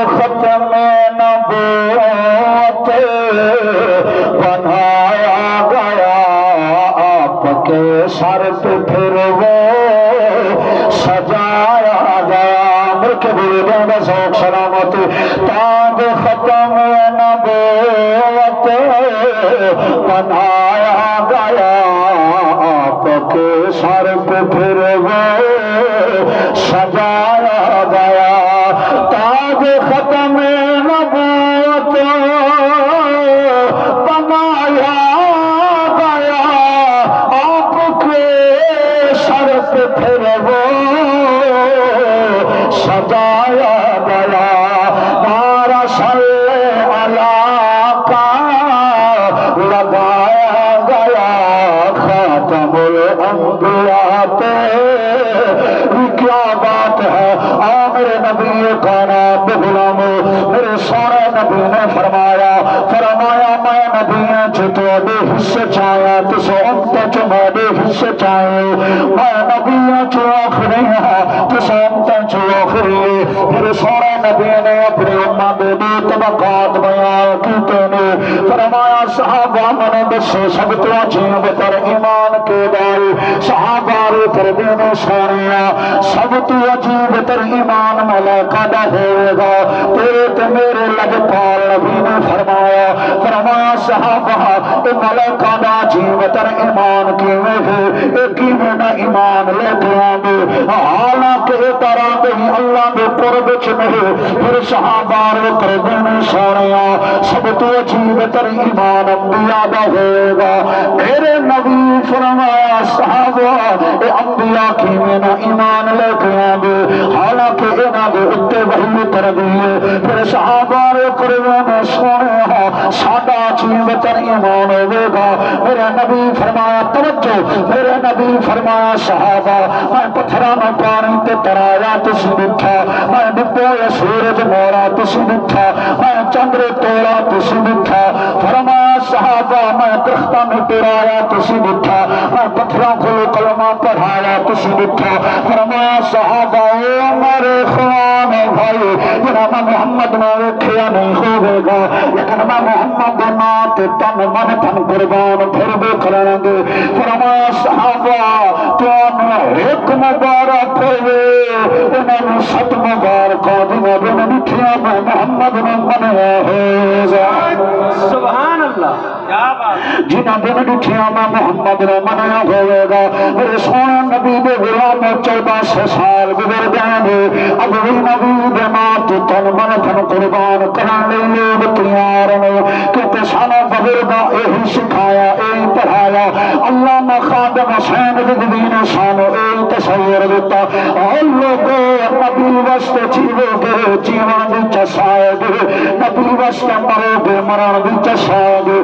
ختم نبوت بنایا گیا آپ کے سر پہ پھر وہ سجایا گیا ملک بولے گا ذوق سلامت تاج ختم نبوت بنایا گیا آپ کے سر پہ پھر وہ سجایا گیا تاج ختم نبوت بنایا گیا آپ کے سر پہ پھر وہ سجایا گیا نعرہ صلی اللہ کا لگایا گیا خاتم الانبیاء پہ کیا بات ہے میرے نبی کائنات غلام میرے سارے نبی نے فرمایا میں نبی جو تھوڑے حصے چاہیا تسے انت جو میرے حصے چاہے میں نبی جو آخری ہے تسے انت جو آخری ہے میرے سارے نبی نے اپنی امت دے طبقات بیان کیتے نے فرمایا صحابہ من دسو سب تو عجیب تر ایمان کے بارے صحابہ رے پردینے سونیا سب تو عجیب تر ایمان ملائکہ دا ہوئے گا تیرے تے میرے لگ پال نبی نے فرمایا صحابہ اے ملائکہ دا عجیب تر ایمان کیویں ہے ایک ہی نہ ایمان لے دیاں حالانکہ اترا نہیں اللہ دے قرب وچ نہیں پھر صحابہ رے پردینے سونیا سب تو عجیب تر ایمان انبیاء دا ہوئے گا میرے نبی فرمایا صحابہ اے انبیاء کیویں نہ ایمان لے کے آندے حالانکہ انہاں دے اُتے وحی اتر گئی ہے پھر صحابہ رے پردینے سونیا ساڈا عجیب تر ایمان ہوئے گا میرے نبی فرمایا توجہ میرے نبی فرمایا صحابہ میں پتھراں نوں پانی تے ترایا تسی ڈٹھا میں ڈبے سورج مورا تسی ڈٹھا میں چندر توڑا تسی ڈٹھا فرمایا صحابہ میں درختاں نوں ٹرایا تسی ڈٹھا میں پتھراں کھول کلمہ پڑھایا تسی ڈٹھا فرمایا صحابہ اے میرے خوان بھائی جنہاں میں محمد نہ ویکھیا نہیں ہوے گا لیکن میں محمد نام تے تن من تن قربان پھر بھی کراں گے فرمایا صحابہ تانوں ایک مبارک ہوئے انہاں نوں سات مبارکاں دیاں بن مٹھیاں میں محمد نے منیا ہے سبحان اللہ کیا بات جنہاں بن مٹھیاں میں محمد نے منیا ہوئے گا میرے سونے نبی دے غلام 1400 سال گزر گئے نے اب بھی نبی دے نام تے تن من تن قربان کرن لئی لوگ تیار نے کیونکہ سانو بزرگاں یہی سکھایا یہی پڑھایا علامہ خادم حسین رضوی نے سانو یہی تصور دیتا اور لوگوں نبی واسطے جیو گے جیون وچ سائے گے نبی واسطے مرو گے مرن وچ سائے گے